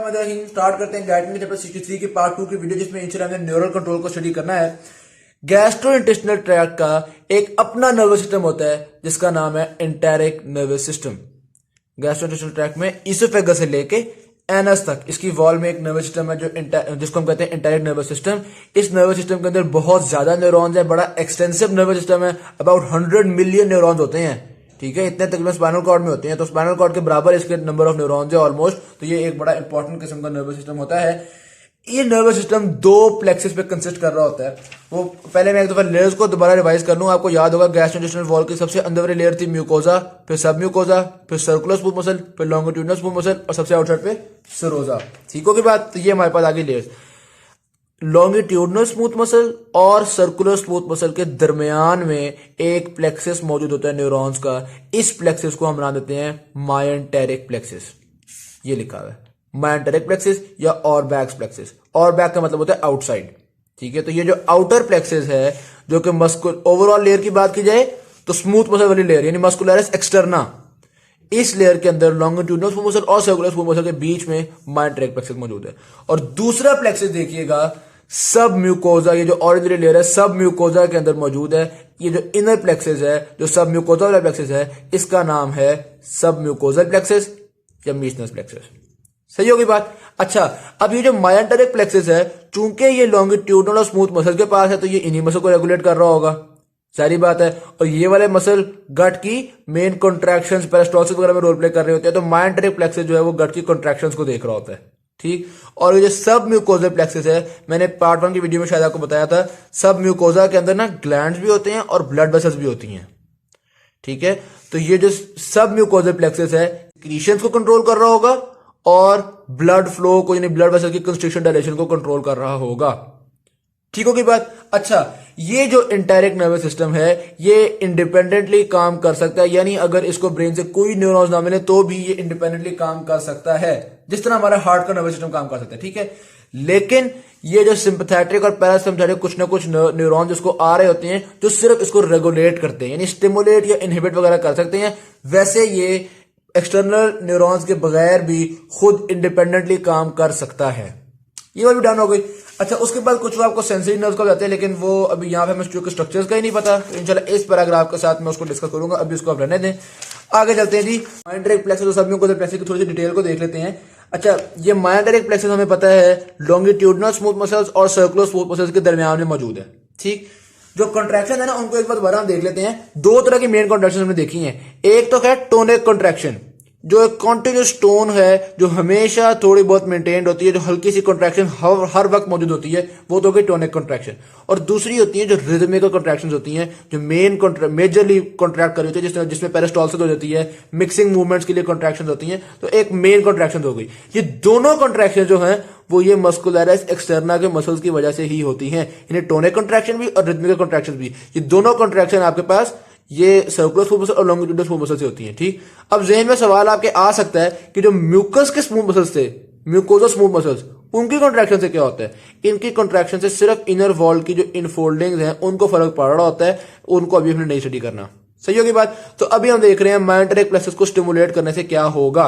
Start करते हैं gastro chapter 63 की पार्ट 2 की वीडियो, जिसमें इंशाल्लाह हमने न्यूरल कंट्रोल को स्टडी करना है। गैस्ट्रोइंटेस्टिनल ट्रैक्ट का एक अपना नर्वस सिस्टम होता है जिसका नाम है enteric nervous system. Gastrointestinal tract में इसोफेगस से लेके एनस तक इसकी वॉल में एक नर्वस सिस्टम है जिसको हम कहते हैं एंटेरिक नर्वस सिस्टम। इस नर्वस सिस्टम के अंदर बहुत ज्यादा न्यूरॉन्स है, बड़ा एक्सटेंसिव नर्वस सिस्टम है। अबाउट 100 मिलियन न्यूरॉन्स होते हैं, ठीक है, इतने तकरीबन स्पाइनल कॉर्ड में होते हैं। तो स्पाइनल कॉर्ड के बराबर इसके नंबर ऑफ न्यूरॉन्स है ऑलमोस्ट। तो ये एक बड़ा इंपॉर्टेंट किस्म का नर्वस सिस्टम होता है। ये नर्वस सिस्टम दो प्लेक्सेस पे कंसिस्ट कर रहा होता है। वो पहले मैं एक दफा लेयर्स को दोबारा रिवाइज कर लूं। आपको याद होगा गैस्ट्रोइंटेस्टिनल वॉल की सबसे अंदर वाली लेयर थी म्यूकोजा, फिर सब म्यूकोजा, फिर सर्कुलर स्मूथ मसल, फिर लॉन्गिट्यूडिनल स्मूथ मसल और सबसे आउटसाइड पे सरोजा। ठीक होगी बात। तो ये हमारे पास आगे लेयर्स, लॉन्गिट्यूडिनल स्मूथ मसल और सर्कुलर स्मूथ मसल के दरमियान में एक प्लेक्सिस मौजूद होता है न्यूरॉन्स का। इस प्लेक्सिस को हम नाम देते हैं मायंटेरिक प्लेक्सिस। ये लिखा हुआ है मायंटेरिक प्लेक्सिस या ऑरबैक्स प्लेक्सिस। ऑरबैक का मतलब होता है आउटसाइड, ठीक है। तो ये जो आउटर प्लेक्सिस है, जो कि मस्कुलर ओवरऑल लेयर की बात की जाए तो स्मूथ मसल वाली लेयर यानी मस्कुलरिस एक्सटर्ना, इस लेयर के अंदर लॉन्गिट्यूडिनल स्मूथ मसल और सर्कुलर स्मूथ मसल के बीच में मायंटेरिक प्लेक्सिस मौजूद है। और दूसरा प्लेक्सिस देखिएगा सब म्यूकोजा, ये जो ऑर्डिनरी लेयर है सब म्यूकोजा के अंदर मौजूद है। ये जो इनर प्लेक्सिस है, जो सब म्यूकोजा वाला प्लेक्सिस है, इसका नाम है सब म्यूकोजल प्लेक्सिस या मीसनस प्लेक्सिस। सही होगी बात। अच्छा, अब ये जो मायंटेरिक प्लेक्सिस है, चूंकि ये लॉन्गिट्यूडिनल और स्मूथ मसल के पास है, तो ये इन्हीं मसल को रेगुलेट कर रहा होगा, सारी बात है। और ये वाले मसल गट की मेन कॉन्ट्रैक्शंस, पेरिस्टॉल्सिस वगैरह में रोल प्ले कर रहे होते हैं। तो मायंटेरिक प्लेक्सिस जो है वो गट की कॉन्ट्रैक्शंस को देख रहा होता है, ठीक। और ये जो सब म्यूकोजल प्लेक्सिस है, मैंने पार्ट 1 की वीडियो में शायद आपको बताया था, सब म्यूकोजा के अंदर ना ग्लैंड्स भी होते हैं और ब्लड वेसल्स भी होती हैं, ठीक है। तो ये जो सब म्यूकोजल प्लेक्सिस है, क्रीशंस को कंट्रोल कर रहा होगा और ब्लड फ्लो को यानी ब्लड वेसल की कंस्ट्रिक्शन डायलेशन को कंट्रोल कर रहा होगा, ठीक होगी बात। अच्छा, ये जो एंटेरिक नर्वस सिस्टम है ये इंडिपेंडेंटली काम कर सकता है, यानी अगर इसको ब्रेन से कोई न्यूरॉन्स ना मिले तो भी ये इंडिपेंडेंटली काम कर सकता है, जिस तरह हमारा हार्ट का नर्वस सिस्टम काम कर सकता है, ठीक है। लेकिन ये जो सिंपैथेटिक और पैरासिम्पैथेटिक कुछ ना कुछ न्यूरॉन्स जिसको आ रहे होते हैं, जो सिर्फ इसको रेगुलेट करते हैं, यानी स्टिमुलेट या इनहिबिट वगैरह कर सकते हैं, वैसे ये एक्सटर्नल न्यूरॉन्स के बगैर भी खुद इंडिपेंडेंटली काम कर सकता है। ये वाली डन हो गई। अच्छा, उसके बाद कुछ आपको सेंसरी नर्व्स का जाते हैं, लेकिन वो अभी यहाँ पे हमें स्ट्रक्चर्स का ही नहीं पता। इंशाल्लाह इस पैराग्राफ के साथ मैं उसको डिस्कस करूंगा, अभी उसको आप रहने दें। आगे चलते हैं जी, मायंटेरिक प्लेक्सिस और सब म्यूकोजल प्लेक्सिस की थोड़ी सी डिटेल को देख लेते हैं। अच्छा, ये मायंटेरिक प्लेक्सिस हमें पता है लॉन्गिट्यूडिनल स्मूथ मसल्स और सर्कुलर स्मूथ मसल्स के दरमियान में मौजूद है, ठीक। जो कॉन्ट्रैक्शन है ना, उनको एक बार दोबारा हम देख लेते हैं। दो तरह की मेन कॉन्ट्रैक्शन हमने देखी है। एक तो है टोनिक कॉन्ट्रैक्शन, जो एक कॉन्टिन्यूस टोन है, जो हमेशा थोड़ी बहुत मेंटेन्ड होती है, जो हल्की सी कॉन्ट्रैक्शन हर वक्त मौजूद होती है, वो तो हो गई टोनिक कॉन्ट्रैक्शन। और दूसरी होती है जो रिदमिकल कॉन्ट्रैक्शंस होती हैं, जो मेजरली कॉन्ट्रैक्ट कर रही होती है, जिसमें पेरिस्टॉल्सिस हो जाती है, मिक्सिंग मूवमेंट्स के लिए कॉन्ट्रैक्शंस होती हैं। तो एक मेन कॉन्ट्रैक्शन हो गई। ये दोनों कॉन्ट्रैक्शन जो हैं वो ये मस्कुलरिस एक्सटर्ना के मसल्स की वजह से ही होती हैं, यानी टोनिक कॉन्ट्रैक्शन भी और रिदमिकल कॉन्ट्रैक्शन भी। ये दोनों कॉन्ट्रैक्शन आपके पास ये सर्कुलर स्मूथ मसल और लॉन्गिट्यूडिनल स्मूथ मसल से होती हैं, ठीक। अब जहन में सवाल आपके आ सकता है कि जो म्यूकस के स्मूथ मसल्स थे, म्यूकोजल स्मूथ मसल्स, उनकी कॉन्ट्रैक्शन से क्या होता है। इनकी कॉन्ट्रैक्शन से सिर्फ इनर वॉल की जो इनफोल्डिंग्स हैं उनको फर्क पड़ रहा होता है, उनको अभी हमने नहीं स्टडी करना। सही होगी बात। तो अभी हम देख रहे हैं मायंटेरिक प्लेक्सिस को स्टिमुलेट करने से क्या होगा।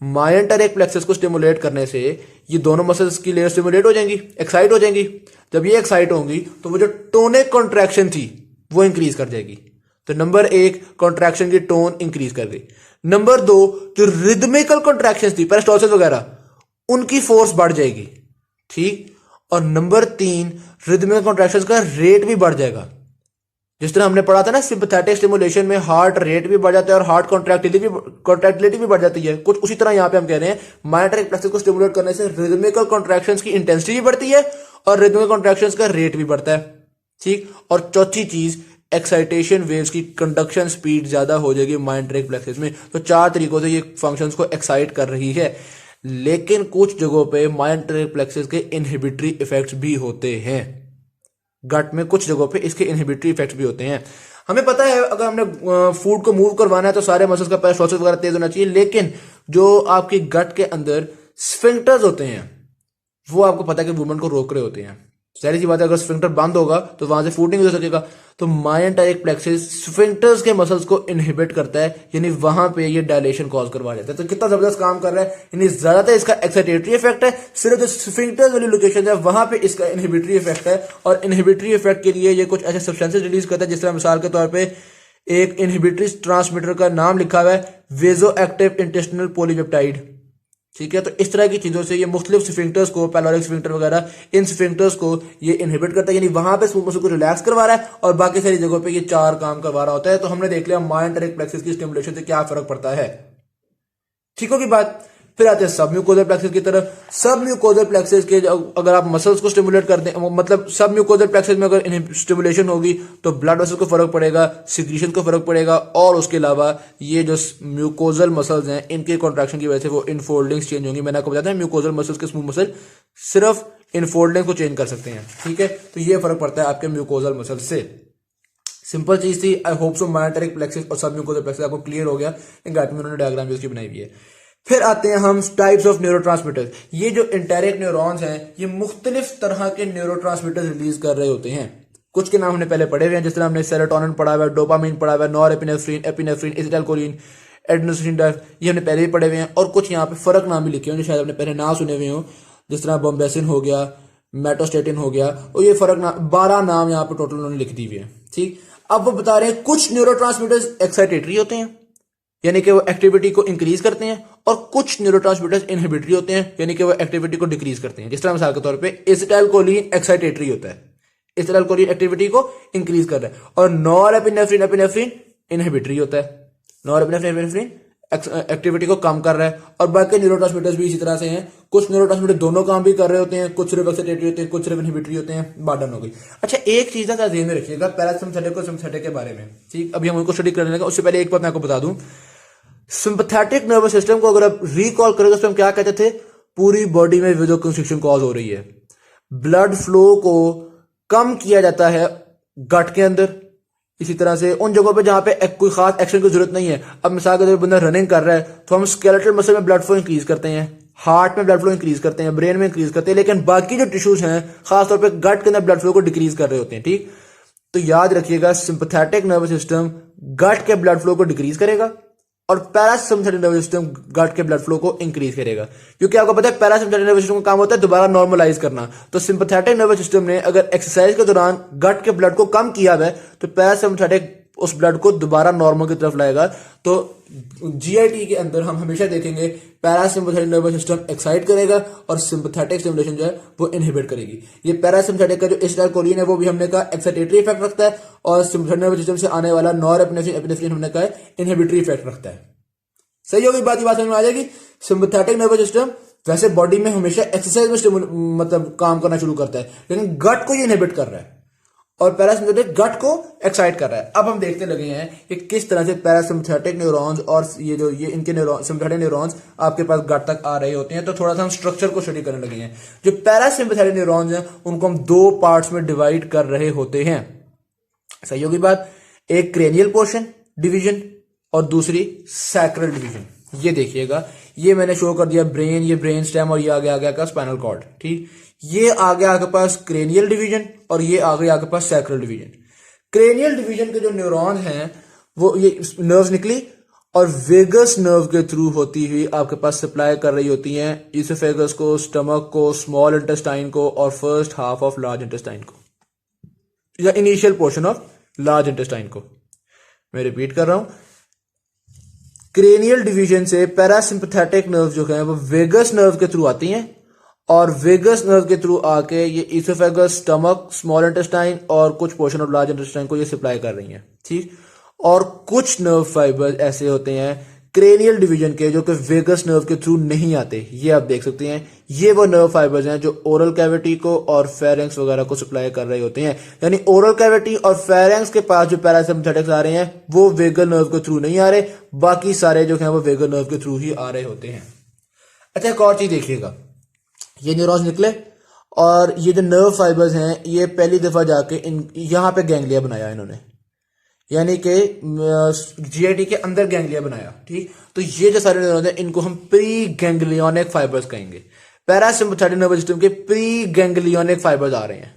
मायंटेरिक प्लेक्सिस को स्टिमुलेट करने से ये दोनों मसल्स की लेयर स्टिमुलेट हो जाएंगी, एक्साइट हो जाएंगी। जब ये एक्साइट होंगी तो वो जो टोनिक कॉन्ट्रैक्शन थी वो इंक्रीज कर जाएगी। तो नंबर 1, कॉन्ट्रैक्शन की टोन इंक्रीज कर गई। नंबर 2, जो रिदमिकल कॉन्ट्रैक्शंस थी, पेरिस्टॉल्सिस वगैरह, उनकी फोर्स बढ़ जाएगी, ठीक। और नंबर 3, रिदमिकल कॉन्ट्रैक्शंस का रेट भी बढ़ जाएगा। जिस तरह हमने पढ़ा था ना, सिंपैथेटिक स्टिमुलेशन में हार्ट रेट भी बढ़ जाता है और हार्ट कॉन्ट्रैक्टिलिटी भी बढ़ जाती है, कुछ उसी तरह यहां पे हम कह रहे हैं मायंटेरिक प्लेक्सिस को स्टिमुलेट करने से रिदमिकल कॉन्ट्रैक्शंस की इंटेंसिटी भी बढ़ती है और रिदमिकल कॉन्ट्रैक्शंस का रेट भी बढ़ता है, ठीक। और चौथी चीज, एक्साइटेशन वेव्स की कंडक्शन स्पीड ज्यादा हो जाएगी मायंटेरिक प्लेक्सिस में। तो 4 तरीकों से ये फंक्शंस को एक्साइट कर रही है। लेकिन कुछ जगहों पे मायंटेरिक प्लेक्सिस के इनहिबिटरी इफेक्ट्स भी होते हैं। गट में कुछ जगहों पे इसके इनहिबिटरी इफेक्ट्स भी होते हैं। हमें पता है अगर हमने फूड को मूव करवाना है तो सारे मसल्स का पेरिस्टॉल्सिस वगैरह तेज होना चाहिए, लेकिन जो आपकी गट के अंदर स्फिंक्टर्स होते हैं वो आपको पता है कि मूवमेंट को रोक रहे होते हैं, सारी सी बात है, अगर स्फिंक्टर बंद होगा तो वहां से फूड नहीं हो सकेगा। तो मायोएंटेरिक प्लेक्सिस स्फिंक्टर्स के मसल्स को इनहिबिट करता है, यानी वहां पे ये डायलेशन कॉज करवा देता है। तो कितना जबरदस्त काम कर रहा है, यानी ज्यादातर इसका एक्साइटेटरी इफेक्ट है, सिर्फ जो स्फिंक्टर्स वाली लोकेशन है वहां पे इसका इनहिबिटरी इफेक्ट है। और इनहिबिटरी इफेक्ट के लिए ये कुछ ऐसे सब्सटेंसेस रिलीज करता है, जिस तरह मिसाल के तौर पर एक इनहिबिटरी ट्रांसमीटर का नाम लिखा हुआ है वेजो एक्टिव इंटेस्टिनल पॉलीपेप्टाइड। ठीक है, तो इस तरह की चीजों से ये मुख्तलिफ स्फिंक्टर्स को, पैलोरिक स्फिंक्टर वगैरह, इन स्फिंक्टर्स को ये इनहिबिट करता है, यानी वहां पे स्मूथ मसल को रिलैक्स करवा रहा है और बाकी सारी जगहों पे ये चार काम करवा रहा होता है। तो हमने देख लिया मायोएंटेरिक प्लेक्सिस की स्टिमुलेशन से क्या फर्क पड़ता है। ठीक होगी बात। फिर आते हैं सब म्यूकोजल प्लेक्सिस की तरफ। सब म्यूकोजल प्लेक्सिस के अगर आप मसल्स को स्टिमुलेट करते हैं, मतलब सब म्यूकोजल प्लेक्सिस में अगर स्टिमुलेशन होगी तो ब्लड वेसल को फर्क पड़ेगा, सिक्रीशन को फर्क पड़ेगा, और उसके अलावा ये जो म्यूकोजल मसल्स हैं इनके कॉन्ट्रैक्शन की वजह से वो इनफोल्डिंग्स चेंज होंगी। मैंने आपको बताया था म्यूकोजल मसल्स के स्मूथ मसल सिर्फ इनफोल्डिंग को चेंज कर सकते हैं। ठीक है, तो ये फर्क पड़ता है आपके म्यूकोजल मसल से। सिंपल चीज थी। आई होप सो मायोएंटेरिक प्लेक्सिस और सब म्यूकोजल प्लेक्सिस आपको क्लियर हो गया। इन गाइड में उन्होंने डायग्राम भी उसकी बनाई हुई है। फिर आते हैं हम टाइप्स ऑफ न्यूरोट्रांसमीटर्स। ये जो एंटेरिक न्यूरॉन्स हैं ये मुख्तलिफ तरह के न्यूरोट्रांसमीटर्स रिलीज कर रहे होते हैं। कुछ के नाम हमने पहले पढ़े हुए हैं, जिस तरह हमने सेरोटोनिन पढ़ा हुआ है, डोपामिन पढ़ा हुआ है, नॉरएपिनेफ्रिन, एपिनेफ्रिन, एसिटाइलकोलिन, एडेनोसिन, ये हमने पहले भी पढ़े हुए हैं। और कुछ यहाँ पे फर्क नाम भी लिखे हुए हैं जो शायद आपने पहले ना सुने हुए हो, जिस तरह बॉम्बेसिन हो गया, मेटोस्टेटिन हो गया, और ये फर्क नाम 12 नाम यहाँ पे टोटल उन्होंने लिख दी हुए हैं। ठीक, अब वो बता रहे हैं कुछ न्यूरोट्रांसमीटर्स एक्साइटेटरी होते हैं, यानी कि वो एक्टिविटी को इंक्रीज करते हैं, और कुछ न्यूरोट्रांसमीटर्स इनहिबिटरी होते हैं, यानी कि वो एक्टिविटी को डिक्रीज करते हैं। जिस तरह मिसाल के तौर पे एसिटाइलकोलिन एक्साइटेटरी होता है, एसिटाइलकोलिन एक्टिविटी को इंक्रीज कर रहा है, और नॉरएपिनेफ्रिन एपिनेफ्रिन इनहिबिटरी होता है, नॉरएपिनेफ्रिन एपिनेफ्रिन एक्टिविटी को कम कर रहा है। और बाकी न्यूरोट्रांसमीटर्स भी इसी तरह से हैं, कुछ न्यूरोट्रांसमीटर दोनों काम भी कर रहे होते हैं, कुछ सिर्फ एक्साइटेटरी होते हैं, कुछ सिर्फ इनहिबिटरी होते हैं। बार्डन हो गई। अच्छा, एक चीज का ध्यान में रखिएगा पैरासिम्पथेटिक और सिम्पथेटिक के बारे में। ठीक, अभी हम उनको स्टडी करने लगे, उससे पहले एक बात मैं आपको बता दूं, सिंपैथेटिक नर्वस सिस्टम को अगर आप रिकॉल करेंगे तो हम क्या कहते थे, पूरी बॉडी में वेजोकंस्ट्रिक्शन कॉज हो रही है, ब्लड फ्लो को कम किया जाता है गट के अंदर। इसी तरह से उन जगहों पे जहां पे कोई खास एक्शन की जरूरत नहीं है, अब मिसाल के तौर पर बंदा रनिंग कर रहा है तो हम स्केलेटल मसल में ब्लड फ्लो इंक्रीज करते हैं, हार्ट में ब्लड फ्लो इंक्रीज करते हैं, ब्रेन में इंक्रीज करते हैं, लेकिन बाकी जो टिश्यूज हैं खासतौर पर गट के अंदर ब्लड फ्लो को डिक्रीज कर रहे होते हैं। ठीक, तो याद रखिएगा सिंपैथेटिक नर्वस सिस्टम गट के ब्लड फ्लो को डिक्रीज करेगा और पैरासिम्पथेटिक नर्वस सिस्टम गट के ब्लड फ्लो को इंक्रीज करेगा, क्योंकि आपको पता है पैरासिम्पथेटिक नर्वस सिस्टम का काम होता है दोबारा नॉर्मलाइज करना। तो सिंपैथेटिक नर्वस सिस्टम ने अगर एक्सरसाइज के दौरान गट के ब्लड को कम किया है तो पैरासिम्पथेटिक उस ब्लड को दोबारा नॉर्मल की तरफ लाएगा। तो जीआईटी के अंदर हम हमेशा देखेंगे पैरासिम्पथेटिक नर्वस सिस्टम एक्साइट करेगा और सिंपैथेटिक स्टिमुलेशन जो है वो इनहिबिट करेगी। ये पैरासिम्पथेटिक का जो एसिटाइलकोलिन है वो भी हमने कहा एक्साइटेटरी इफेक्ट रखता है, और सिंपैथेटिक नर्वस सिस्टम से आने वाला नॉरएपिनेफ्रिन एपिनेफ्रिन हमने कहा इनहिबिटरी इफेक्ट रखता है। सही होगी बात, समझ में आ जाएगी। सिंपैथेटिक नर्वस सिस्टम वैसे बॉडी में हमेशा एक्सरसाइज में मतलब काम करना शुरू करता है, लेकिन गट को ये इनहिबिट कर रहा है और पैरासिम्पथेटिक गट को एक्साइट कर रहा है। अब हम देखते लगे हैं कि किस तरह से पैरासिम्पथेटिक न्यूरॉन्स और ये इनके सिम्पैथेटिक न्यूरॉन्स आपके पास गट तक आ रहे होते हैं। तो थोड़ा सा हम स्ट्रक्चर को स्टडी करने लगे हैं। जो पैरासिम्पथेटिक न्यूरॉन्स हैं उनको हम दो पार्ट्स में डिवाइड कर रहे होते हैं। सही होगी बात। एक क्रेनियल पोर्शन डिवीजन और दूसरी सैक्रल डिवीजन। ये देखिएगा, ये मैंने शो कर दिया ब्रेन, ये ब्रेन स्टेम, और ये आगे आ गया का स्पाइनल कॉर्ड। ठीक, ये आ गया आपके पास क्रेनियल डिवीजन और ये आ गया आपके पास सैक्रल डिवीजन। क्रेनियल डिवीजन के जो न्यूरॉन्स हैं वो ये नर्व्स निकली और वेगस नर्व के थ्रू होती हुई आपके पास सप्लाई कर रही होती हैं इसोफेगस को, स्टमक को, स्मॉल इंटेस्टाइन को और first half of large intestine को, या initial portion of large intestine को। मैं रिपीट कर रहा हूं, क्रेनियल डिवीजन से पैरासिम्पथेटिक नर्व जो है वो वेगस नर्व के थ्रू आती हैं और वेगस नर्व के थ्रू आके ये इसोफेगस, स्टमक, स्मॉल इंटेस्टाइन और कुछ पोर्शन ऑफ लार्ज इंटेस्टाइन को ये सप्लाई कर रही हैं। ठीक, और कुछ नर्व फाइबर ऐसे होते हैं क्रेनियल डिवीजन के जो कि वेगस नर्व के थ्रू नहीं आते। ये आप देख सकते हैं, ये वो नर्व फाइबर्स हैं जो ओरल कैविटी को और फेरेंक्स वगैरह को सप्लाई कर रहे होते हैं। यानी ओरल कैविटी और फेरेंक्स के पास जो पैरासिम्पथेटिक्स आ रहे हैं वो वेगल नर्व के थ्रू नहीं आ रहे, बाकी सारे जो हैं वो वेगल नर्व के थ्रू ही आ रहे होते हैं। अच्छा, एक और चीज देखिएगा, ये न्यूरॉन्स निकले और ये जो नर्व फाइबर्स हैं ये पहली दफा जाके यहां पे गैंग्लिया बनाया इन्होंने, यानी कि जीआईटी के अंदर गैंग्लिया बनाया। ठीक, तो ये जो सारे न्यूरॉन्स हैं इनको हम प्री गैंग्लियोनिक फाइबर्स कहेंगे। पैरासिम्पथेटिक नर्वस सिस्टम के प्री गैंग्लियोनिक फाइबर्स आ रहे हैं।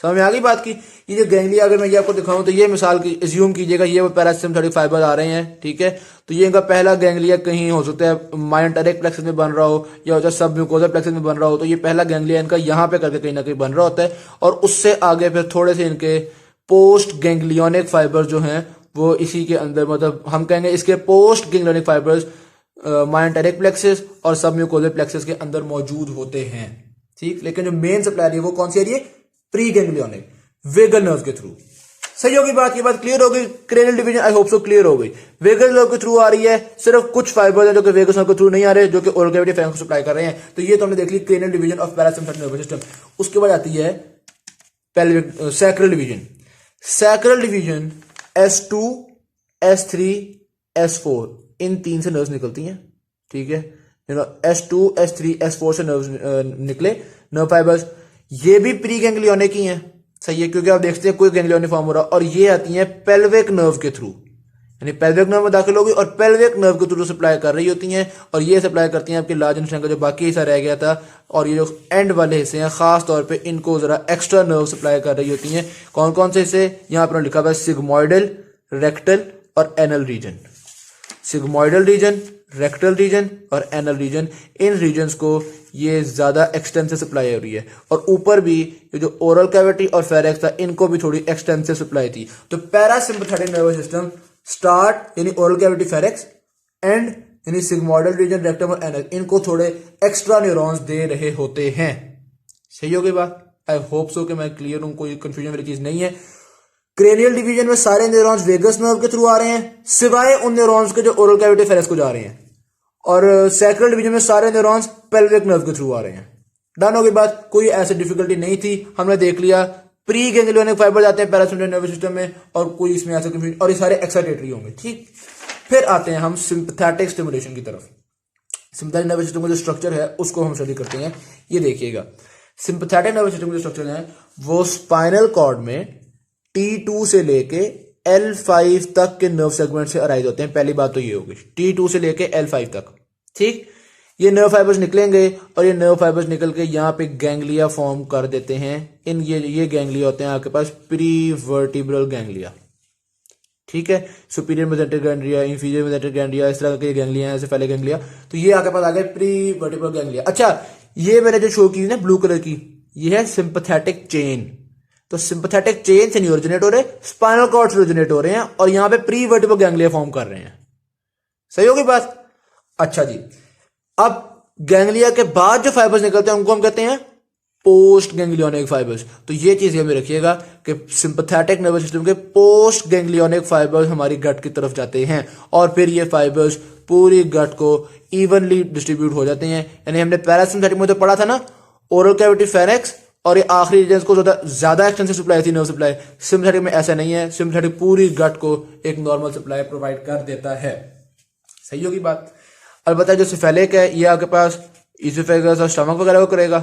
समझ में आ गई बात की। ये जो गैंग्लिया अगर मैं ये आपको दिखाऊं तो ये मिसाल की एज्यूम कीजिएगा ये वो पैरासिम्पथेटिक फाइबर आ रहे हैं, ठीक है। तो ये इनका पहला गैंग्लिया कहीं हो सकता है मायोइंटेरिक प्लेक्सस में बन रहा हो या हो सब म्यूकोजल प्लेक्सस में बन रहा हो, तो ये पहला गैंग्लिया इनका यहाँ पे करके कहीं ना कहीं बन रहा होता है। और उससे आगे फिर थोड़े से इनके पोस्ट गैंग्लियोनिक फाइबर जो हैं वो इसी के अंदर, मतलब हम कहेंगे इसके पोस्ट गैंग्लियोनिक फाइबर्स मायोइंटेरिक प्लेक्सस और सब म्यूकोजल प्लेक्सस के अंदर मौजूद होते हैं, ठीक। लेकिन जो मेन सप्लाई है वो कौन सी आ रही है, प्री गैंग्लियोनिक वेगल नर्व के थ्रू। सही होगी बात, ये बात क्लियर हो गई। Cranial division I hope so clear हो गई। वेगल नर्व के थ्रू आ रही है, सिर्फ कुछ फाइबर हैं जो कि वेगस नर्व के थ्रू नहीं आ रहे, जो कि ओरल कैविटी फेरेंक्स को सप्लाई कर रहे हैं। तो ये तो हमने देख ली cranial division of parasympathetic nervous system. उसके बाद आती है pelvic sacral division. Sacral division S2 S3 S4 इन 3 से नर्व्स निकलती हैं, ठीक है। S2 S3 S4 से नर्व्स निकले नर्व फाइबर्स, ये भी प्री गैंग्लियोनिक ही हैं, सही है, क्योंकि आप देखते हैं कोई गैंग्लियोनिक फॉर्म हो रहा, और ये आती हैं पेल्विक नर्व के थ्रू, यानी पेल्विक नर्व में दाखिल होगी और पेल्विक नर्व के थ्रू सप्लाई कर रही होती हैं। और ये सप्लाई करती हैं आपके लार्ज इंटेस्टाइन का जो बाकी हिस्सा रह गया था, और ये जो एंड वाले हिस्से हैं खास तौर पे इनको जरा एक्स्ट्रा नर्व सप्लाई कर रही होती हैं। कौन कौन से हिस्से, यहाँ पर लिखा हुआ है सिग्मोइडल, रेक्टल और anal region. Sigmoidal region, rectal region और एनल रीजन, इन रीजन्स को ये ज्यादा एक्सटेंसिव सप्लाई हो रही है। और ऊपर भी ये जो ओरल कैविटी और फेरेक्स था इनको भी थोड़ी एक्सटेंसिव सप्लाई थी। तो पैरासिम्पथेटिक नर्वस सिस्टम स्टार्ट यानी ओरल कैविटी फेरेक्स, एंड यानी सिग्मोइडल रीजन, रेक्टम और एनल, इनको थोड़े एक्स्ट्रा न्यूरॉन्स दे रहे होते हैं। सही हो गई बात, आई होप सो कि मैं क्लियर हूं, कोई कंफ्यूजन वाली चीज नहीं है। क्रेनियल डिवीजन में सारे न्यूरॉन्स वेगस नर्व के थ्रू आ रहे हैं, सिवाय उन न्यूरॉन्स के जो ओरल कैविटी फेरेक्स को जा रहे हैं। और सैक्रल डिवीजन में सारे न्यूरॉन्स पेल्विक नर्व के थ्रू आ रहे हैं। डन हो गई बात, कोई ऐसी डिफिकल्टी नहीं थी, हमने देख लिया। प्री गैंग्लियोनिक फाइबर जाते हैं पैरासिम्पथेटिक नर्वस सिस्टम में, और कोई इसमें ऐसा कंफ्यूजन, और ये सारे एक्साइटेटरी होंगे, ठीक। फिर आते हैं हम सिंपैथेटिक स्टिमुलेशन की तरफ। सिंपैथेटिक नर्वस सिस्टम का जो स्ट्रक्चर है उसको हम स्टडी करते हैं। ये देखिएगा, सिंपैथेटिक नर्वस सिस्टम का जो स्ट्रक्चर है वो स्पाइनल कॉर्ड में T2 से लेके L5 तक के नर्व सेगमेंट से अराइज होते हैं। पहली बात तो ये होगी, T2 से लेके L5 तक, ठीक। ये नर्व फाइबर्स निकलेंगे और ये नर्व फाइबर्स निकल के यहाँ पे गैंग्लिया फॉर्म कर देते हैं। इन ये गैंग्लिया होते हैं आपके पास प्री वर्टिब्रल गैंग्लिया, ठीक है। Superior mesenteric ganglia, inferior mesenteric ganglia, इस तरह के गैंग्लिया हैं, ऐसे पहले गैंग्लिया। तो ये आपके पास आ गए प्री वर्टिब्रल गैंग्लिया। अच्छा, ये मैंने जो शो की ना ब्लू कलर की, ये है सिंपैथेटिक चेन। तो सिंपैथेटिक चेन से नहीं ओरिजिनेट हो रहे, स्पाइनल कॉर्ड से ओरिजिनेट हो रहे हैं, और यहां पे प्री वर्टिब्रल गैंग्लिया फॉर्म कर रहे हैं। सही होगी बात। अच्छा जी, अब गैंग्लिया के बाद जो फाइबर्स निकलते हैं उनको हम कहते हैं पोस्ट गैंग्लियोनिक फाइबर्स। तो ये चीज हमें रखिएगा कि सिंपैथेटिक नर्वस सिस्टम के पोस्ट गैंग्लियोनिक फाइबर्स हमारी गट की तरफ जाते हैं, और फिर ये फाइबर्स पूरी गट को इवनली डिस्ट्रीब्यूट हो जाते हैं। यानी हमने पैरासिम्पथेटिक में तो पढ़ा था ना, ओरल कैविटी फेरेक्स और ये आखिरी रीजन को ज्यादा एक्सटेंसिव सप्लाई थी नर्व सप्लाई। सिंपैथेटिक में ऐसा नहीं है, सिंपैथेटिक पूरी गट को एक नॉर्मल सप्लाई प्रोवाइड कर देता है। सही होगी बात। अलबत्ता जो सिफेलिक है ये आपके पास इसोफेगस और स्टमक वगैरह को करेगा।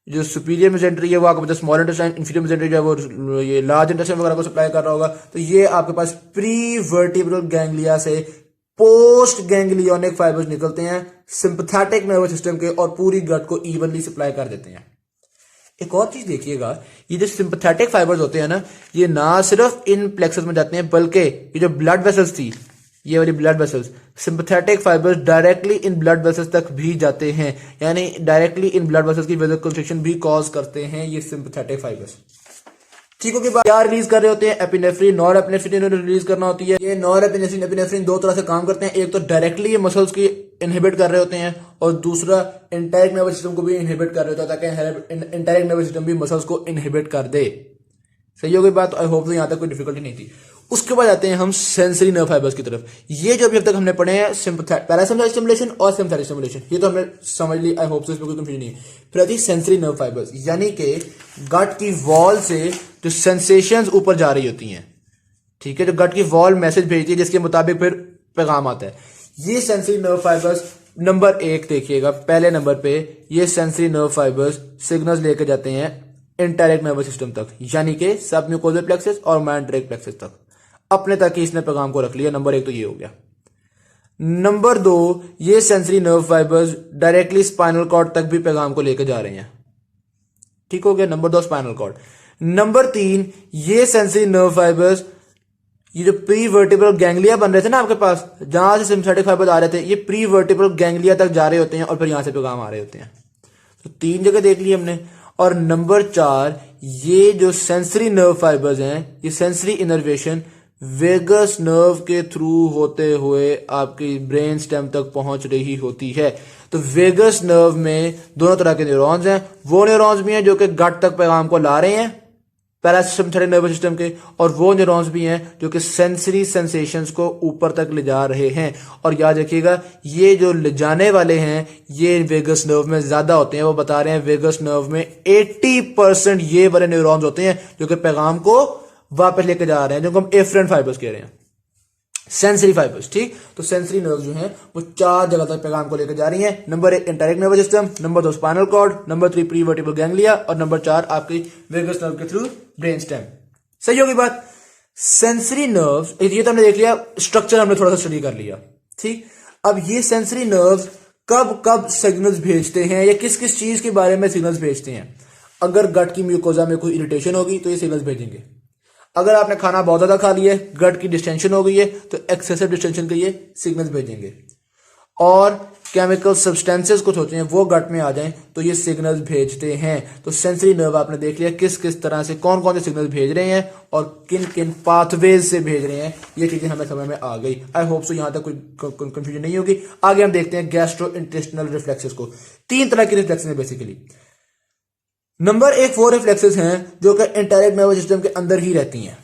जो सुपीरियर मेसेंट्री है वो आपके पास स्मॉल इंटेस्टाइन, इंफीरियर मेसेंट्री जो है वो ये लार्ज इंटेस्टाइन वगैरह को सप्लाई कर रहा होगा। तो ये आपके पास प्री वर्टिब्रल गैंग्लिया से पोस्ट गैंग्लियोनिक फाइबर्स निकलते हैं सिंपैथेटिक नर्वस सिस्टम के, और पूरी गट को इवनली सप्लाई कर देते हैं। एक और चीज देखिएगा, ये जो सिंपैथेटिक फाइबर्स होते हैं ना, ये ना सिर्फ इन प्लेक्सस में जाते हैं, बल्कि ये जो ब्लड वेसल्स थी, ये वाली blood vessels, sympathetic fibres directly in blood vessels तक भी जाते हैं। यानी डायरेक्टली इन ब्लड वेसल्स की वेसो कंस्ट्रिक्शन भी कॉज करते हैं ये सिंपैथेटिक फाइबर्स। ठीक हो, क्या रिलीज कर रहे होते हैं? एपिनेफ्रिन, नॉर एपिनेफ्रिन रिलीज करना होती है। ये नॉर एपिनेफ्रिन, एपिनेफ्रिन दो तरह से काम करते हैं। एक तो डायरेक्टली ये मसल्स की इनहिबिट कर रहे होते हैं, और दूसरा इंटायरिक नर्वस सिस्टम को भी इनहिबिट कर रहे होते हैं, ताकि इंटायरिक नर्वस सिस्टम भी मसल्स को इनहिबिट कर दे। सही हो गई बात। आई होप यहां तक कोई डिफिकल्टी नहीं थी। उसके बाद आते हैं हम सेंसरी नर्व फाइबर्स की तरफ। ये जो अभी अब तक हमने पढ़े हैं पैरासिम्पैथेटिक स्टिमुलेशन और सिम्पैथेटिक स्टिमुलेशन, ये तो हमने समझ ली। आई होप सो इसमें कोई कंफ्यूजन नहीं है। फिर आती है सेंसरी नर्व फाइबर्स, यानी कि गट की वॉल से जो सेंसेशंस ऊपर जा रही होती हैं, ठीक है, जो गट की वॉल मैसेज भेजती है जिसके मुताबिक फिर पैगाम आता है। ये सेंसरी नर्व फाइबर्स नंबर 1 देखिएगा, पहले नंबर पे ये सेंसरी नर्व फाइबर्स सिग्नल्स लेके जाते हैं इंटायरिक नर्वस सिस्टम तक, यानी कि सबम्यूकोजल प्लेक्सस और मायोइंटेरिक प्लेक्सस तक। अपने तक ही इसने पैगाम को रख लिया। नंबर 1 तो ये हो गया। नंबर 2, ये sensory nerve fibres directly spinal cord तक भी पैगाम को लेकर जा रहे हैं। ठीक हो गया, नंबर 2 स्पाइनल कॉर्ड। नंबर 3, ये सेंसरी नर्व फाइबर्स, ये जो प्री वर्टिब्रल गैंग्लिया बन रहे थे ना आपके पास, जहां से सिम्पथेटिक फाइबर आ रहे थे, ये प्री वर्टिब्रल गैंग्लिया तक जा रहे होते हैं और फिर यहां से पैगाम आ रहे होते हैं। तो 3 जगह देख ली हमने। और नंबर 4, ये जो सेंसरी नर्व फाइबर्स हैं, ये सेंसरी इनर्वेशन वेगस नर्व के थ्रू होते हुए आपकी ब्रेन स्टेम तक पहुंच रही होती है। तो वेगस नर्व में दोनों तरह के न्यूरॉन्स हैं, वो न्यूरॉन्स भी हैं जो कि गट तक पैगाम को ला रहे हैं पैरासिम्पथेटिक नर्वस सिस्टम के, और वो न्यूरॉन्स भी हैं जो कि सेंसरी सेंसेशंस को ऊपर तक ले जा रहे हैं। और याद रखिएगा, ये जो ले जाने वाले हैं ये वेगस नर्व में ज्यादा होते हैं। वो बता रहे हैं वेगस नर्व में 80% ये वाले न्यूरॉन्स होते हैं जो कि पैगाम को वापस लेके जा रहे हैं, जो हम एफरेंट फाइबर्स कह रहे हैं, सेंसरी फाइबर्स। ठीक, तो सेंसरी नर्व जो हैं वो 4 जगह तक पैगाम को लेकर जा रही हैं। Number 1 enteric nervous system, number 2 spinal cord, number 3 prevertebral ganglia, और नंबर 4 आपकी वेगस नर्व के थ्रू ब्रेन स्टेम। सही होगी बात। सेंसरी नर्व्स, ये तो हमने देख लिया, स्ट्रक्चर हमने थोड़ा सा स्टडी कर लिया। ठीक, अब ये सेंसरी नर्व्स कब कब सिग्नल्स भेजते हैं या किस किस चीज के बारे में सिग्नल्स भेजते हैं। अगर गट की म्यूकोजा में कोई इरिटेशन होगी तो ये सिग्नल्स भेजेंगे। अगर आपने खाना बहुत ज्यादा खा लिया है, गट की डिस्टेंशन हो गई है, तो एक्सेसिव डिस्टेंशन के लिए सिग्नल्स भेजेंगे। और केमिकल सब्सटेंसेस कुछ होते हैं वो गट में आ जाएं तो ये सिग्नल्स भेजते हैं। तो सेंसरी नर्व आपने देख लिया किस किस तरह से कौन कौन से सिग्नल्स भेज रहे हैं और किन किन पाथवेज से भेज रहे हैं, ये चीजें हमें समझ में आ गई। आई होप सो यहां तक कोई कंफ्यूजन नहीं होगी। आगे हम देखते हैं गैस्ट्रो इंटेस्टिनल रिफ्लेक्सेस को। 3 तरह की रिफ्लेक्सेस हैं बेसिकली। नंबर 1 वो रिफ्लेक्सेस हैं जो कि एंटेरिक नर्वस सिस्टम के अंदर ही रहती हैं।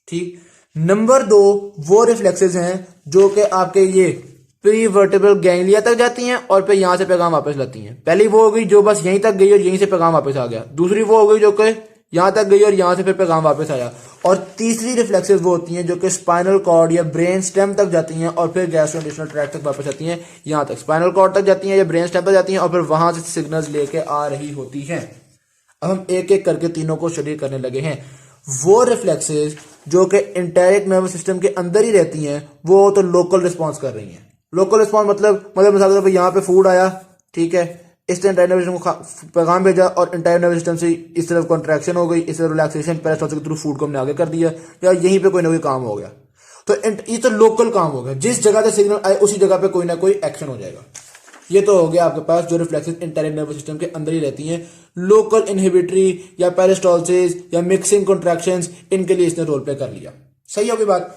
ठीक, नंबर 2 वो रिफ्लेक्सेस हैं जो कि आपके ये प्री वर्टिब्रल गैंग्लिया तक जाती हैं और फिर यहां से पैगाम वापस लाती हैं। पहली वो हो गई जो बस यहीं तक गई और यहीं से पैगाम वापस आ गया। दूसरी वो हो गई जो कि यहां तक गई और यहां से फिर पैगाम वापस आया। और तीसरी रिफ्लेक्सेस वो होती हैं जो कि स्पाइनल कॉर्ड या ब्रेन स्टेम तक जाती हैं और फिर गैस्ट्रोइंटेस्टिनल ट्रैक्ट तक वापस आती हैं। यहां तक स्पाइनल कॉर्ड तक जाती हैं या ब्रेन स्टेम तक जाती हैं और फिर वहां से सिग्नल्स लेके आ रही होती हैं। अब हम एक एक करके तीनों को स्टडी करने लगे हैं। वो रिफ्लेक्सेस जो कि एंटेरिक नर्वस सिस्टम के अंदर ही रहती हैं वो तो लोकल रिस्पॉन्स कर रही हैं। लोकल रिस्पॉन्स मतलब मिसाल के तौर पे यहाँ पे फूड आया, ठीक है, इस तरह एंटायर नर्वस सिस्टम को पैगाम भेजा और एंटायर नर्वस सिस्टम से इस तरफ कॉन्ट्रैक्शन हो गई, इस तरफ रिलैक्सेशन पेरिस्टालसिस के थ्रू फूड को हमने आगे कर दिया, या यहीं पे कोई ना कोई काम हो गया। तो ये तो लोकल काम हो गया, जिस जगह से सिग्नल आए उसी जगह पे कोई ना कोई एक्शन हो जाएगा। ये तो हो गया आपके पास जो रिफ्लेक्सेस एंटेरिक नर्वस सिस्टम के अंदर ही रहती हैं। लोकल इनहिबिटरी या पेरिस्टालसिस या मिक्सिंग कॉन्ट्रैक्शंस, इनके लिए इसने रोल प्ले कर लिया। सही होगी बात।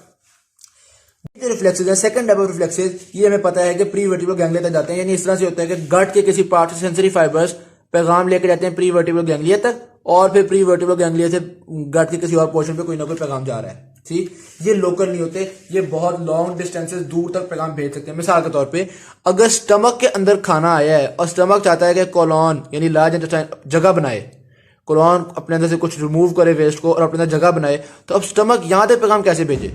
रिफ्लेक्सेस है, सेकंड टाइप ऑफ रिफ्लेक्सेस, ये हमें पता है कि प्री वर्टिब्रल गैंग्लिया तक जाते हैं। यानी इस तरह से होता है कि गट के किसी पार्ट से सेंसरी फाइबर्स पैगाम लेकर जाते हैं प्री वर्टिब्रल गैंग्लिया तक और फिर प्री वर्टिब्रल गैंग्लिया से गट के किसी और पोर्शन पे कोई ना कोई पैगाम जा रहा है। ठीक, ये लोकल नहीं होते, ये बहुत लॉन्ग डिस्टेंसेस दूर तक पैगाम भेज सकते हैं। मिसाल के तौर पे अगर स्टमक के अंदर खाना आया है और स्टमक चाहता है कि कोलॉन यानी लार्ज इंटेस्टाइन जगह बनाए, कोलॉन अपने अंदर से कुछ रिमूव करे वेस्ट को और अपने अंदर जगह बनाए, तो अब स्टमक यहां तक पैगाम कैसे भेजे।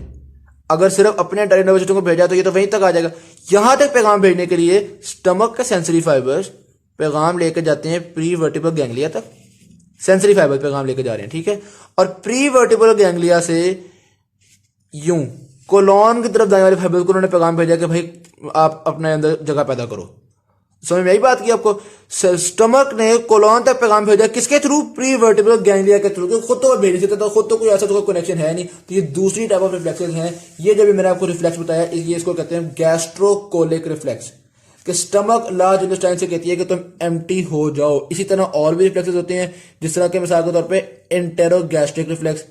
अगर सिर्फ अपने एंटेरिक नर्वस सिस्टम को भेजा तो ये तो वहीं तक आ जाएगा। यहां तक पैगाम भेजने के लिए स्टमक के सेंसरी फाइबर्स पैगाम लेकर जाते हैं प्री वर्टिब्रल गैंग्लिया तक, सेंसरी फाइबर पैगाम लेकर जा रहे हैं। ठीक है, और प्री वर्टिब्रल गैंग्लिया से यूं कोलॉन की तरफ जाने वाले फाइबर को उन्होंने पैगाम भेजा कि भाई आप अपने अंदर जगह पैदा करो। समझ में यही बात की आपको। स्टमक ने कोलॉन तक पैगाम भेजा किसके थ्रू, प्री वर्टिब्रल गैंग्लिया के थ्रू, क्योंकि खुद तो भेज देता था, खुद तो कोई ऐसा तो कोई कनेक्शन है नहीं। तो ये दूसरी टाइप ऑफ रिफ्लेक्सेस हैं। ये जब मैंने आपको रिफ्लेक्स बताया, ये इसको कहते हैं गैस्ट्रोकोलिक रिफ्लेक्स, कि स्टमक लार्ज इंटेस्टाइन से कहती है कि तुम एम्प्टी हो जाओ। इसी तरह और भी रिफ्लेक्सेस होते हैं, जिस तरह के मिसाल के तौर पे एंटेरोगैस्ट्रिक रिफ्लेक्स।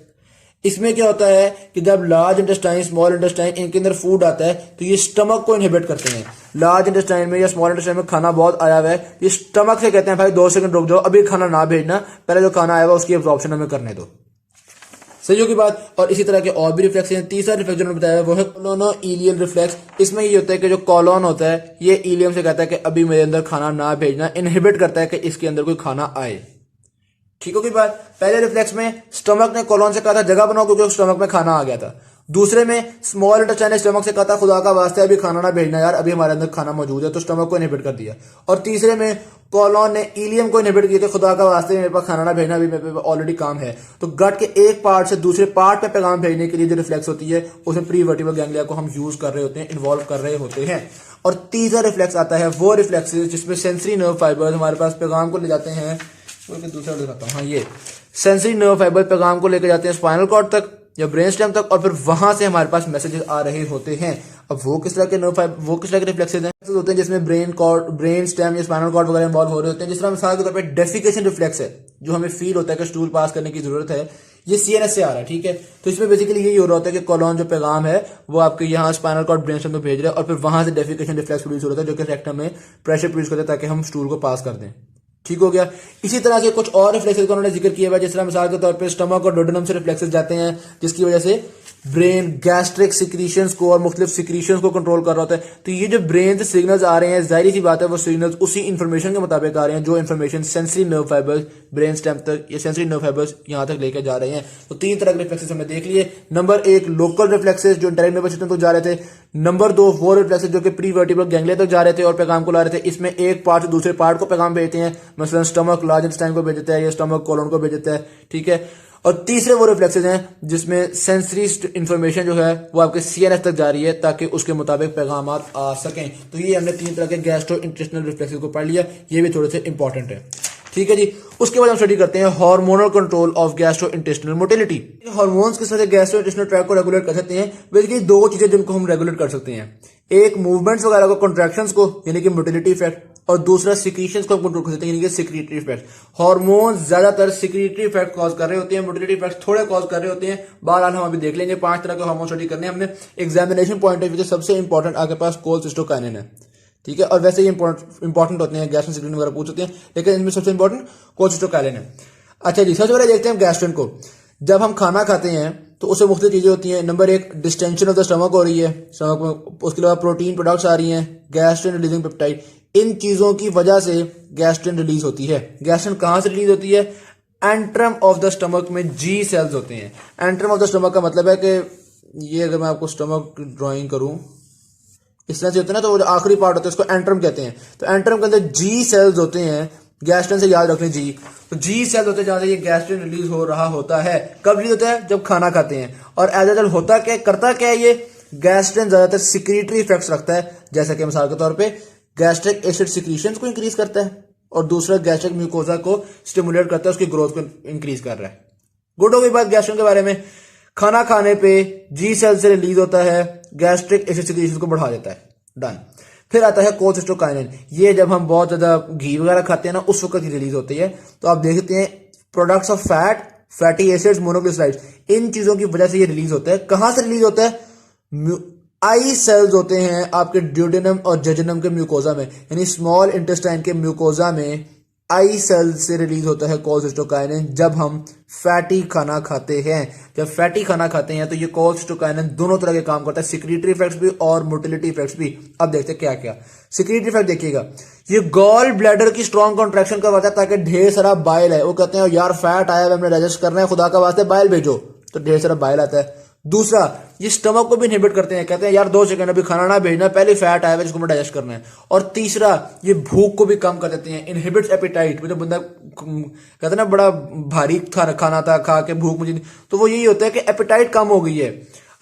इसमें क्या होता है कि जब लार्ज इंटेस्टाइन स्मॉल इंटेस्टाइन इनके अंदर फूड आता है तो ये स्टमक को इनहिबिट करते हैं। लार्ज इंटेस्टाइन में या स्मॉल इंटेस्टाइन में खाना बहुत आया हुआ है, ये स्टमक से कहते हैं भाई 2 सेकंड रुक जाओ, अभी खाना ना भेजना, पहले जो खाना आया हुआ उसकी एब्जॉर्प्शन हमें करने दो। सही होगी बात। और इसी तरह के और भी रिफ्लेक्स हैं। तीसरा रिफ्लेक्स जो मैंने बताया वो है कोलोनोइलियल रिफ्लेक्स। इसमें ये होता है कि जो कॉलोन होता है ये इलियम से कहता है कि अभी मेरे अंदर खाना ना भेजना, इनहिबिट करता है कि इसके अंदर कोई खाना आए। ठीक होगी बात। पहले रिफ्लेक्स में स्टमक ने कोलोन से कहा था जगह बनाओ क्योंकि स्टमक में खाना आ गया था। दूसरे में स्मॉल इंटेस्टाइन ने स्टमक से कहा था खुदा का वास्ते अभी खाना ना भेजना यार, अभी हमारे अंदर खाना मौजूद है, तो स्टमक को इनहिबिट कर दिया। और तीसरे में कॉलोन ने इलियम को इनहिबिट किया कि खुदा का वास्ते मेरे पास खाना ना भेजना, अभी मेरे पास ऑलरेडी काम है। तो गट के एक पार्ट से दूसरे पार्ट पे पैगाम भेजने के लिए जो रिफ्लेक्स होती है उसमें प्री वर्टिब्रल गैंग्लिया को हम यूज कर रहे होते हैं, इन्वॉल्व कर रहे होते हैं। और तीसरा रिफ्लेक्स आता है वो रिफ्लेक्स जिसमें सेंसरी नर्व फाइबर्स हमारे पास पैगाम को ले जाते हैं दूसरा दिखाता हूँ। हाँ, ये सेंसरी नर्व फाइबर पैगाम को लेकर जाते हैं स्पाइनल कॉर्ड तक या ब्रेन स्टेम तक, और फिर वहां से हमारे पास मैसेजेस आ रहे होते हैं। अब वो किस तरह के नर्व फाइबर, वो किस तरह के रिफ्लेक्सेस हैं होते हैं जिसमें ब्रेन स्टेम या स्पाइनल कॉर्ड वगैरह इन्वॉल्व हो रहे होते हैं। जिस तरह मिसाल के तौर पर डेफिकेशन रिफ्लेक्स है, जो हमें फील होता है कि स्टूल पास करने की जरूरत है, ये सीएनएस से आ रहा है, ठीक है। तो इसमें बेसिकली यही हो रहा होता है कि कोलोन जो पैगाम है वो आपके यहाँ स्पाइनल कॉर्ड ब्रेन स्टेम को भेज रहा है, और फिर वहां से डेफिकेशन रिफ्लेक्स प्रोड्यूस हो रहा है, जो कि रेक्टम में प्रेशर प्रोड्यूस करता है ताकि हम स्टूल को पास कर दें। ठीक हो गया। इसी तरह से कुछ और रिफ्लेक्सेस का उन्होंने जिक्र किया हुआ है, जिस तरह मिसाल के तौर पे स्टमक और डोडेनम से रिफ्लेक्सेस जाते हैं, जिसकी वजह से ब्रेन गैस्ट्रिक सिक्रीशंस को और मुख्तलिफ सिक्रीशंस को कंट्रोल कर रहा होता है। तो ये जो ब्रेन से सिग्नल्स आ रहे हैं, जाहिर सी बात है वो सिग्नल्स उसी इंफॉर्मेशन के मुताबिक आ रहे हैं जो information sensory nerve fibres brain stem तक या सेंसरी नर्व फाइबर्स यहां तक लेकर जा रहे हैं। तो तीन तरह के रिफ्लेक्सेस हमने देख लिए। नंबर एक, लोकल रिफ्लेक्सेस जो इंटरनल नर्वस सिस्टम तक जा रहे थे। नंबर दो, वो रिफ्लेक्सेस जो कि प्री वर्टिब्रल गैंग्लिया तक जा रहे थे और पैगाम को ला रहे थे। इसमें एक पार्ट से दूसरे पार्ट को पैगाम भेजते हैं, मसलन स्टमक लार्ज इंटेस्टाइन को भेज देता है या स्टमक कोलन को भेज देता है, ठीक है। और तीसरे वो रिफ्लेक्सेस हैं जिसमें सेंसरी इंफॉर्मेशन जो है वो आपके सीएनएस तक जा रही है ताकि उसके मुताबिक पैगाम आ सकें। तो ये हमने तीन तरह के गैस्ट्रो इंटेस्टिनल रिफ्लेक्सेस को पढ़ लिया, ये भी थोड़े से इंपॉर्टेंट है, ठीक है जी। उसके बाद हम स्टडी करते हैं hormonal control of gastro intestinal motility. Hormones के साथ गैस्ट्रो इंटेस्टिनल ट्रैक्ट को रेगुलेट कर सकते हैं। बेसिकली दो चीजें जिनको हम रेगुलेट कर सकते हैं, एक मूवमेंट्स वगैरह को, कॉन्ट्रैक्शंस को यानी कि मोटिलिटी इफेक्ट, और दूसरा सिक्रीशंस को कंट्रोल कर सकते हैं यानी कि सिक्रीटरी इफेक्ट। हार्मोन्स ज्यादातर सिक्रीटरी इफेक्ट कॉज कर रहे होते हैं, मोटिलिटी इफेक्ट थोड़े कॉज कर रहे होते हैं। बहरहाल हम अभी देख लेंगे। 5 तरह के हार्मोन स्टडी करने हैं हमने। एग्जामिनेशन पॉइंट ऑफ व्यू से सबसे इंपॉर्टेंट आपके पास कोलेसिस्टोकाइनिन है, ठीक है। और वैसे ही इंपॉर्टेंट होते हैं, गैस्ट्रिन सिक्रीटिन वगैरह पूछ सकते हैं, लेकिन इनमें सबसे इंपॉर्टेंट कोलेसिस्टोकाइनिन है। अच्छा जी, सबसे पहले देखते हैं गैस्ट्रिन को। जब हम खाना खाते हैं तो उससे मुख्तलिफ चीजें होती हैं। नंबर एक, डिस्टेंशन ऑफ द स्टमक हो रही है स्टमक में, उसके अलावा प्रोटीन प्रोडक्ट्स आ रही हैं, गैस्ट्रिन रिलीजिंग पेप्टाइड। इन चीजों की वजह से गैस्ट्रिन रिलीज होती है। गैस्ट्रिन कहां से रिलीज होती है? एंट्रम ऑफ द स्टमक में जी सेल्स होते हैं। एंट्रम ऑफ द स्टमक का मतलब है कि ये अगर मैं आपको स्टमक ड्राइंग करूं इस तरह से होता है ना, तो वो जो आखिरी पार्ट होता है उसको एंट्रम कहते हैं। तो एंट्रम के अंदर जी सेल्स होते हैं। गैस्ट्रिन से याद रख लें जी, तो जी सेल्स होते हैं जहां से ये गैस्ट्रिन रिलीज हो रहा होता है। कब रिलीज होता है? जब खाना खाते हैं। और एज एल होता क्या, करता क्या है ये? गैस्ट्रिन ज्यादातर सिक्रीटरी इफेक्ट्स रखता है, जैसा कि मिसाल के तौर पे गैस्ट्रिक एसिड सिक्रीशन को इंक्रीज करता है, और दूसरा गैस्ट्रिक म्यूकोजा को स्टिमुलेट करता है, उसकी ग्रोथ को इंक्रीज कर रहा है। गुड हो गई बात गैस्ट्रिन के बारे में। खाना खाने पे जी सेल से रिलीज होता है, गैस्ट्रिक एसिड सिक्रीशन को बढ़ा देता है। डन। फिर आता है कोलेसिस्टोकाइनिन। ये जब हम बहुत ज्यादा घी वगैरह खाते हैं ना, उस वक्त ही रिलीज होती है। तो आप देखते हैं products of fat, fatty acids, monoglycerides, इन चीजों की वजह से ये रिलीज होता है। कहां से रिलीज होता है? आई सेल्स होते हैं आपके ड्यूडेनम और जजनम के म्यूकोजा में, यानी स्मॉल इंटेस्टाइन के म्यूकोजा में आई सेल से रिलीज होता है कोलेसिस्टोकाइनिन जब हम फैटी खाना खाते हैं। जब फैटी खाना खाते हैं तो ये कोलेसिस्टोकाइनिन दोनों तरह के काम करता है, सिक्रीटरी इफेक्ट्स भी और मोटिलिटी इफेक्ट्स भी। अब देखते हैं क्या क्या सिक्रीटरी इफेक्ट देखिएगा। ये गॉल ब्लैडर की स्ट्रॉन्ग कॉन्ट्रैक्शन करवाता है ताकि ढेर सारा बाइल है, वो कहते हैं यार फैट आया है, हमने डाइजेस्ट करना है, खुदा का वास्ते बाइल भेजो, तो ढेर सारा बाइल आता है। दूसरा, ये स्टमक को भी इनहिबिट करते हैं, कहते हैं यार 2 सेकंड अभी खाना ना भेजना, पहले फैट आया है जिसको हमें डाइजेस्ट करना है। और तीसरा, ये भूख को भी कम कर देते हैं, इनहिबिट्स एपेटाइट। जो बंदा कहते हैं ना बड़ा भारी खाना था, खा के भूख मुझे, तो वो यही होता है कि एपेटाइट कम हो गई है।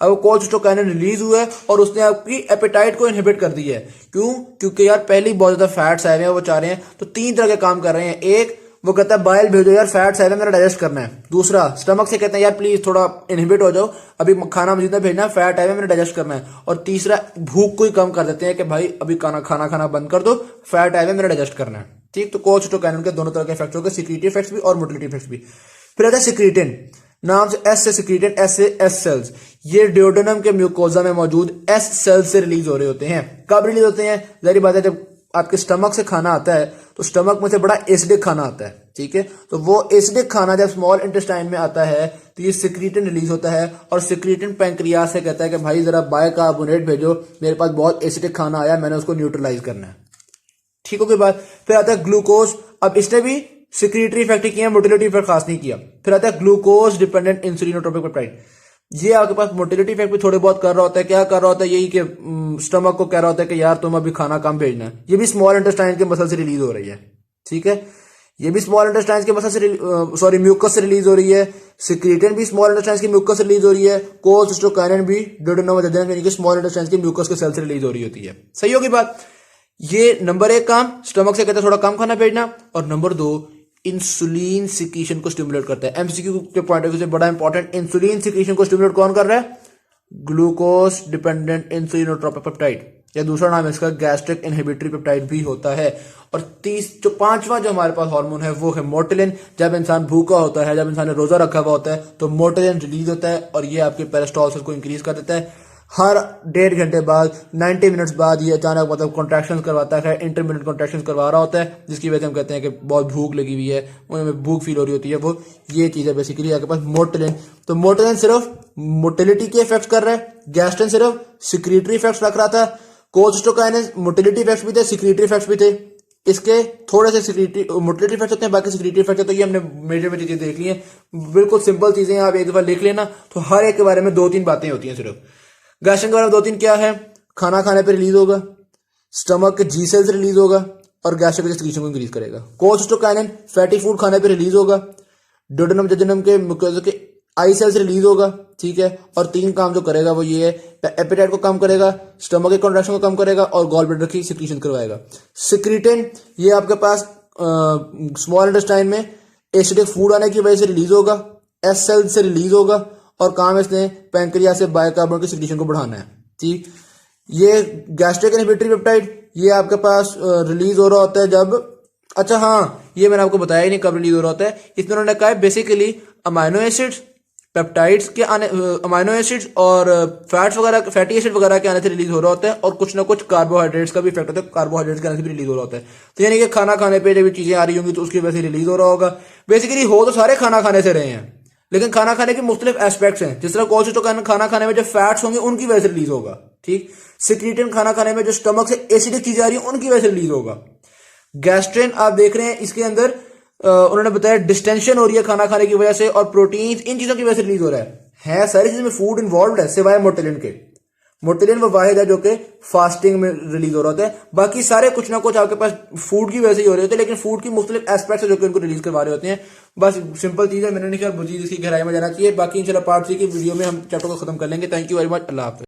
अब कोलेसिस्टोकाइनिन रिलीज हुआ है और उसने आपकी एपेटाइट को इनहिबिट कर दी है। क्यों? क्योंकि यार पहले बहुत ज्यादा फैट्स आए हुए हैं, वो चाह रहे हैं, तो 3 तरह के काम कर रहे हैं। एक, वो कहता है बाइल भेजो यार, फैट्स आए मेरा डाइजेस्ट करना है। दूसरा, स्टमक से कहते हैं यार प्लीज थोड़ा इनहिबिट हो जाओ, अभी खाना मजीद ना भेजना, फैट आए मेरा डाइजेस्ट करना है। और तीसरा, भूख को ही कम कर देते हैं कि भाई अभी खाना बंद कर दो, फैट आए मेरा डाइजेस्ट करना है। ठीक, तो कोलेसिस्टोकाइनिन के दोनों तरह के इफेक्ट्स हो गए, सिक्रीटरी इफेक्ट्स भी और मोटिलिटी इफेक्ट्स भी। फिर आता है सिक्रीटिन, नाम से एस से सिक्रीटिन, एस से एस सेल्स। ये ड्यूडेनम के म्यूकोजा में मौजूद एस सेल्स से रिलीज हो रहे होते हैं। कब रिलीज होते हैं? जाहिर बात है जब आपके स्टमक से खाना आता है तो स्टमक में से बड़ा एसिडिक खाना आता है, ठीक है। तो वो एसिडिक खाना जब स्मॉल इंटेस्टाइन में आता है तो ये सिक्रीटिन रिलीज होता है, और सिक्रीटिन पैंक्रियास से कहता है कि भाई जरा बाइकार्बोनेट भेजो, मेरे पास बहुत एसिडिक खाना आया, मैंने उसको न्यूट्रलाइज करना है। ठीक हो गई बात। फिर आता है ग्लूकोज। अब इसने भी सिक्रीटरी इफेक्ट किया, मोटिलिटी इफेक्ट खास नहीं किया। फिर आता है ग्लूकोज डिपेंडेंट इंसुलिनोट्रोपिक पेप्टाइड। ये आपके पास मोटिलिटी इफेक्ट भी थोड़े बहुत कर रहा होता है। क्या कर रहा होता है? यही कि स्टमक को कह रहा होता है कि यार तुम अभी खाना कम भेजना है। ये भी स्मॉल इंटेस्टाइन के मसल से रिलीज हो रही है, ठीक है। ये भी स्मॉल इंटेस्टाइन के मसल से म्यूकस से रिलीज हो रही है। सिक्रीटिन भी स्मॉल इंटेस्टाइन की म्यूकस से रिलीज हो रही है। कोलेसिस्टोकाइनिन भी ड्यूडेनम जजनम यानी कि स्मॉल इंटेस्टाइन की म्यूकस के सेल से रिलीज हो रही होती है। सही होगी बात। ये नंबर 1 काम, स्टमक से कहते हैं थोड़ा कम खाना भेजना। और नंबर 2, इंसुलिन सिक्रीशन को स्टिमुलेट करता है। एमसीक्यू के पॉइंट ऑफ व्यू से बड़ा इंपॉर्टेंट, इंसुलिन सिक्रीशन को स्टिमुलेट कौन कर रहा है? ग्लूकोज डिपेंडेंट इंसुलिनोट्रोपिक पेप्टाइड, या दूसरा नाम इसका गैस्ट्रिक इनहिबिटरी पेप्टाइड भी होता है। और पांचवा जो हमारे पास हार्मोन है वो है मोर्टिलिन। जब इंसान भूखा होता है, जब इंसान ने रोजा रखा हुआ होता है, तो मोर्टिलिन रिलीज होता है और ये आपके पेरिस्टाल्सिस को इंक्रीज कर देता है। हर 1.5 घंटे बाद, 90 मिनट्स बाद ये अचानक मतलब कॉन्ट्रैक्शंस करवाता है, इंटरमिटेंट कॉन्ट्रैक्शंस करवा रहा होता है, जिसकी वजह से हम कहते हैं कि बहुत भूख लगी हुई है, उन्हें भूख फील हो रही होती है। वो ये चीज है बेसिकली आपके पास मोर्टिलिन। तो मोर्टिलिन सिर्फ मोटिलिटी के इफेक्ट कर रहा है, गैस्ट्रिन सिर्फ सिक्रीटरी इफेक्ट्स रख रहा था, कोलेस्टोकाइनेस मोटिलिटी इफेक्ट्स भी थे, सिक्रीटरी इफेक्ट्स भी थे। इसके थोड़े से सिक्रीटरी मोटिलिटी इफेक्ट होते हैं, बाकी सिक्रीटरी इफेक्ट होते हैं। ये हमने मेजर में चीजें देख ली हैं, बिल्कुल सिंपल चीजें हैं, आप एक दफा लिख लेना। तो हर एक के बारे में 2-3 बातें होती हैं सिर्फ। गैस्ट्रिन के बारे में 2-3 क्या है? खाना खाने पर रिलीज होगा, स्टमक के जी सेल्स रिलीज होगा और गैस्ट्रिक सिक्रीशन को इंक्रीज करेगा। कोलेस्टोकाइनिन फैटी फूड खाने पर रिलीज होगा, डोडेनम जजनम के म्यूकोसा के आई सेल्स रिलीज होगा, ठीक है। और 3 काम जो करेगा वो ये है, एपेटाइट को कम करेगा, स्टमक के कॉन्ट्रैक्शन को कम करेगा और गॉल ब्लैडर की सिक्रीशन करवाएगा। सिक्रीटिन ये आपके पास स्मॉल इंटेस्टाइन में एसिडिक फूड आने की वजह से रिलीज होगा, एस सेल से रिलीज होगा और काम इसने पैंक्रियास से बायोकार्बोनेट की सिक्रीशन को बढ़ाना है, ठीक। ये गैस्ट्रिक इनहिबिटरी पेप्टाइड ये आपके पास रिलीज हो रहा होता है जब, अच्छा हाँ, ये मैंने आपको बताया ही नहीं कब रिलीज हो रहा होता है। इसमें उन्होंने कहा है बेसिकली अमाइनो एसिड्स, पेप्टाइड्स के आने, अमाइनो एसिड्स और फैट्स वगैरह, फैटी एसिड वगैरह के आने से रिलीज हो रहा होता है और कुछ ना कुछ कार्बोहाइड्रेट्स का भी इफेक्ट होता है, कार्बोहाइड्रेट्स के आने से भी रिलीज हो रहा होता है। तो यानी कि खाना खाने पे जब चीजें आ रही होंगी तो उसकी वजह से रिलीज हो रहा होगा। बेसिकली हो तो सारे खाना खाने से रहे हैं, लेकिन खाना खाने के मुख्तलिफ एस्पेक्ट्स हैं। जिस तरह कोलेस्ट्रॉल खाना खाने में जो फैट्स होंगे उनकी वजह से रिलीज होगा, ठीक। सिक्रीटिन खाना खाने में जो स्टमक से एसिडिक चीजें आ रही हैं उनकी वजह से रिलीज होगा। गैस्ट्रिन आप देख रहे हैं इसके अंदर उन्होंने बताया डिस्टेंशन हो रही है खाना खाने की वजह से और प्रोटीन इन चीजों की वजह से रिलीज हो रहा है सारी चीजों में फूड इन्वॉल्व है सिवाय मोर्टिलिन के। मोर्टिलिन वो वाहिद है जो कि फास्टिंग में रिलीज हो रहा होता है, बाकी सारे कुछ ना कुछ आपके पास फूड की वजह से ही हो रहे होते हैं, लेकिन फूड की मुख्तलिफ एस्पेक्ट्स है जो कि उनको रिलीज करवा रहे होते हैं। बस सिंपल चीज है, मैंने नहीं कहा मजीद इसकी गहराई में जाना चाहिए। बाकी इंशाल्लाह पार्ट 3 की वीडियो में हम चैप्टर को खत्म कर लेंगे। थैंक यू वेरी मच, अल्लाह हाफिज़।